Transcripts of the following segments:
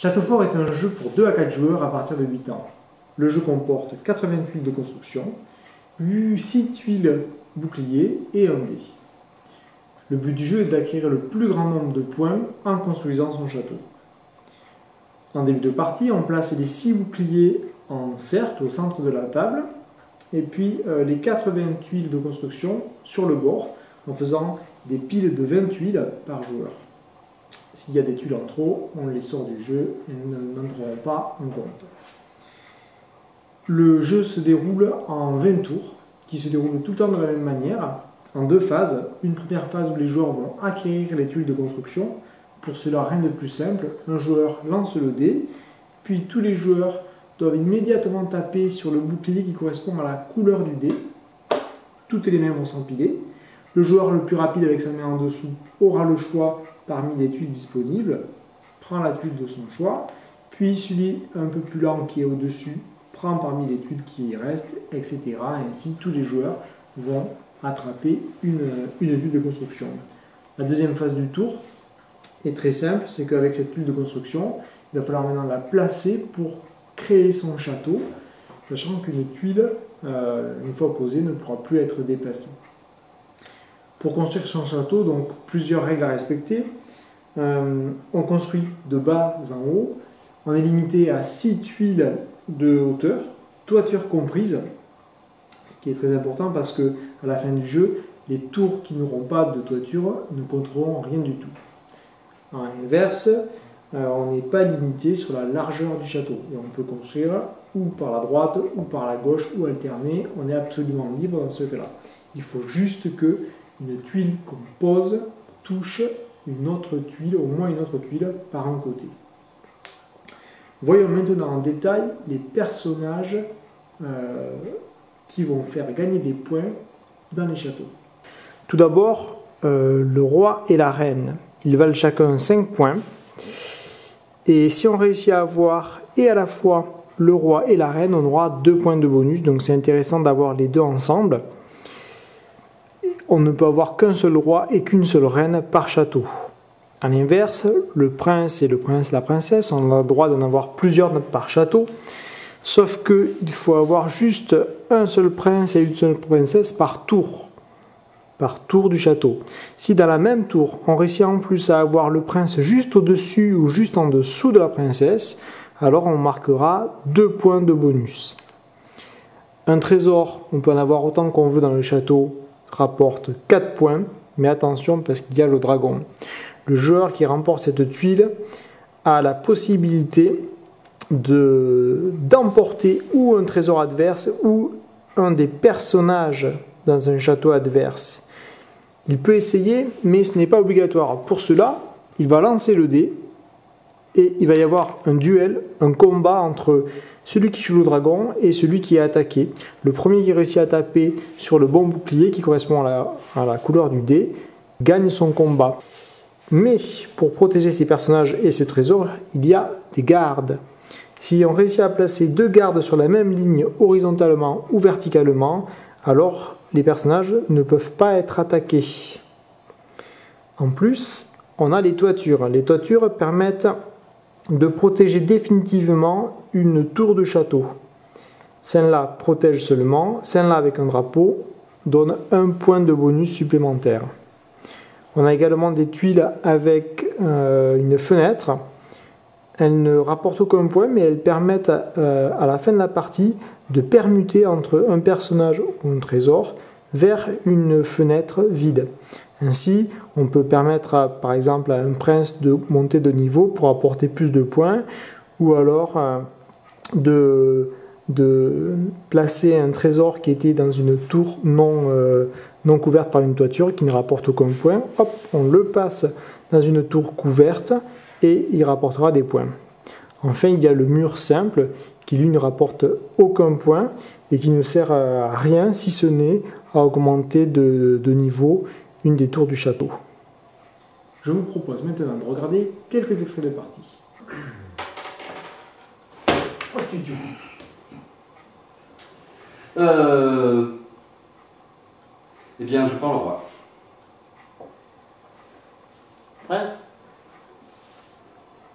Château fort est un jeu pour 2 à 4 joueurs à partir de 8 ans. Le jeu comporte 80 tuiles de construction, 6 tuiles boucliers et un dé. Le but du jeu est d'acquérir le plus grand nombre de points en construisant son château. En début de partie, on place les 6 boucliers en cercle au centre de la table et puis les 80 tuiles de construction sur le bord en faisant des piles de 20 tuiles par joueur. S'il y a des tuiles en trop, on les sort du jeu et n'entreront pas en compte. Le jeu se déroule en 20 tours, qui se déroulent tout le temps de la même manière, en 2 phases. Une première phase où les joueurs vont acquérir les tuiles de construction. Pour cela, rien de plus simple, un joueur lance le dé, puis tous les joueurs doivent immédiatement taper sur le bouclier qui correspond à la couleur du dé. Toutes les mains vont s'empiler. Le joueur le plus rapide avec sa main en dessous aura le choix parmi les tuiles disponibles, prend la tuile de son choix, puis celui un peu plus lent qui est au-dessus prend parmi les tuiles qui restent, etc. Et ainsi, tous les joueurs vont attraper une tuile de construction. La deuxième phase du tour est très simple, c'est qu'avec cette tuile de construction, il va falloir maintenant la placer pour créer son château, sachant qu'une tuile, une fois posée, ne pourra plus être déplacée. Pour construire son château, donc plusieurs règles à respecter. On construit de bas en haut. On est limité à 6 tuiles de hauteur, toiture comprise, ce qui est très important parce que à la fin du jeu, les tours qui n'auront pas de toiture ne compteront rien du tout. À l'inverse, on n'est pas limité sur la largeur du château. Et on peut construire ou par la droite ou par la gauche ou alterner. On est absolument libre dans ce cas-là. Il faut juste que une tuile qu'on pose touche une autre tuile, au moins une autre tuile par un côté. Voyons maintenant en détail les personnages qui vont faire gagner des points dans les châteaux. Tout d'abord, le roi et la reine. Ils valent chacun 5 points. Et si on réussit à avoir et à la fois le roi et la reine, on aura 2 points de bonus. Donc c'est intéressant d'avoir les deux ensemble. On ne peut avoir qu'un seul roi et qu'une seule reine par château. A l'inverse, le prince et la princesse, on a le droit d'en avoir plusieurs par château, sauf qu'il faut avoir juste un seul prince et une seule princesse par tour du château. Si dans la même tour, on réussit en plus à avoir le prince juste au-dessus ou juste en dessous de la princesse, alors on marquera 2 points de bonus. Un trésor, on peut en avoir autant qu'on veut dans le château, rapporte 4 points, mais attention parce qu'il y a le dragon. Le joueur qui remporte cette tuile a la possibilité d'emporter ou un trésor adverse ou un des personnages dans un château adverse. Il peut essayer, mais ce n'est pas obligatoire. Pour cela, il va lancer le dé et il va y avoir un duel, un combat entre celui qui joue le dragon et celui qui est attaqué. Le premier qui réussit à taper sur le bon bouclier qui correspond à la couleur du dé gagne son combat. Mais pour protéger ces personnages et ce trésor, il y a des gardes. Si on réussit à placer 2 gardes sur la même ligne horizontalement ou verticalement, alors les personnages ne peuvent pas être attaqués. En plus, on a les toitures. Les toitures permettent de protéger définitivement une tour de château. Celle-là protège seulement, celle-là avec un drapeau donne 1 point de bonus supplémentaire. On a également des tuiles avec une fenêtre. Elles ne rapportent aucun point, mais elles permettent à la fin de la partie de permuter entre un personnage ou un trésor vers une fenêtre vide. Ainsi, on peut permettre par exemple à un prince de monter de niveau pour apporter plus de points, ou alors de placer un trésor qui était dans une tour non couverte par une toiture qui ne rapporte aucun point. Hop, on le passe dans une tour couverte et il rapportera des points. Enfin, il y a le mur simple qui lui ne rapporte aucun point et qui ne sert à rien si ce n'est à augmenter de niveau une des tours du château. Je vous propose maintenant de regarder quelques extraits de partie. Oh, Eh bien, je parle au roi. Prince.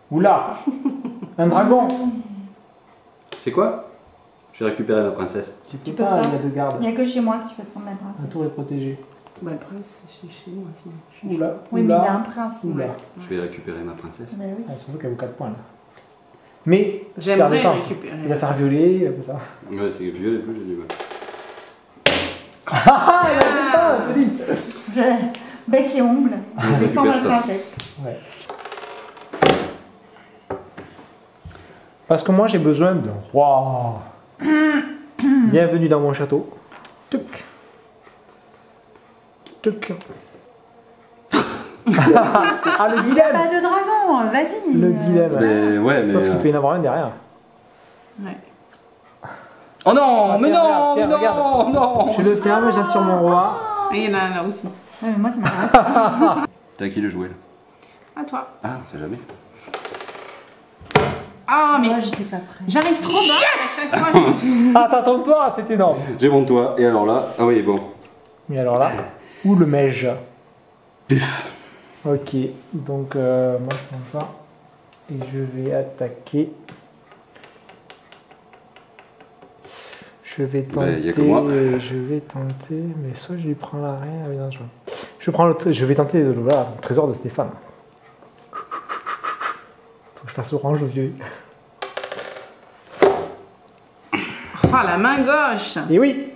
Oula. Un dragon. C'est quoi? Je vais récupérer ma princesse. Tu Tu peux peux pas, pas. il y a de garde. Il n'y a que chez moi que tu peux prendre la La princesse. tour est protégée. Bah, le prince, c'est chez moi aussi. Oula, Oui, mais il y a un oula, prince. oula. Je vais récupérer ma princesse. Bah oui. Ah, surtout qu'elle vaut 4 points là. Mais, super J'aimerais défense. récupérer. Il va faire violer, comme ça. Ouais, c'est vieux et plus, j'ai du mal. Ah, il a fait pas, je te dis. Bec et ongles. Je défends ma récupère ça. princesse. Ouais. Parce que moi j'ai besoin d'un roi. Bienvenue dans mon château. Tuc. Tuc. Ah, le dilemme. Pas de dragon, vas-y. Le dilemme. Mais ouais, Sauf mais. qu'il peut y en avoir un derrière. Ouais. Oh non, Ah, mais tiens, non, regarde, mais tiens, non, non. Je le ferme, j'assure mon roi. Et il y en a un là aussi. Ouais, mais moi ça m'intéresse. T'as qui le jouet là? À toi. Ah, on sait jamais. Ah, mais Moi j'étais pas prête. j'arrive trop bas à chaque fois. Ah, t'attends-toi, c'est énorme. J'ai mon toit, et alors là. Ah oui, bon. Mais alors là, où le mège? Pif. Ok, donc moi je prends ça. Et je vais attaquer. Je vais Bah, y tenter. a que moi. Je vais tenter. Mais soit je lui prends la reine. Ah oui, non, je prends je vais tenter le trésor de Stéphane. Faut que je fasse orange ou vieux. Oh, la main gauche. Et oui.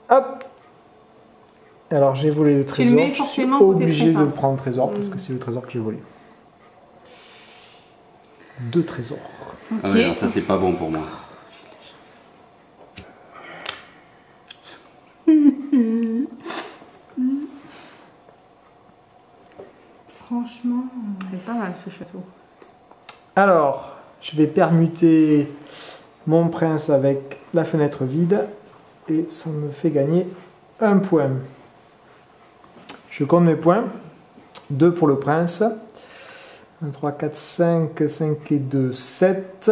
Hop. Alors j'ai volé le Tu le trésor. mets Je suis forcément côté obligé de trésor. le prendre le trésor parce que c'est le trésor que j'ai volé. 2 trésors. Ah Ok. ouais, non, ça c'est pas bon pour moi. Franchement. C'est pas mal ce château. Alors, je vais permuter mon prince avec la fenêtre vide et ça me fait gagner 1 point. Je compte mes points. 2 pour le prince. 1, 3, 4, 5, 5 et 2, 7.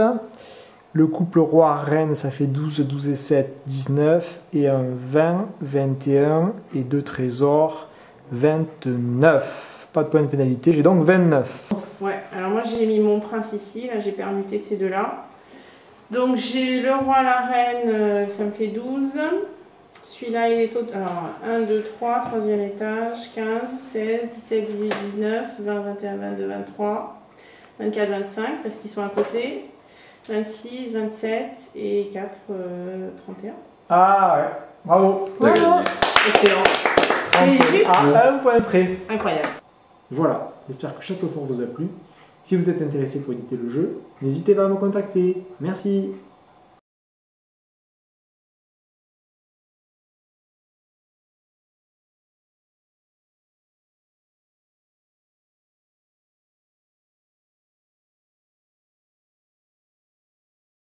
Le couple roi-reine, ça fait 12, 12 et 7, 19. Et un 20, 21 et 2 trésors, 29. Pas de point de pénalité, j'ai donc 29. Ouais, alors moi j'ai mis mon prince ici, là j'ai permuté ces deux-là. Donc j'ai le roi, la reine, ça me fait 12. Celui-là il est au... Alors 1, 2, 3, troisième étage, 15, 16, 17, 18, 19, 20, 21, 22, 23, 24, 25 parce qu'ils sont à côté. 26, 27 et 4, 31. Ah ouais, bravo. T'as gagné. Excellent. C'est juste À 1 point près. incroyable. Voilà, j'espère que Château Fort vous a plu. Si vous êtes intéressé pour éditer le jeu, n'hésitez pas à me contacter. Merci.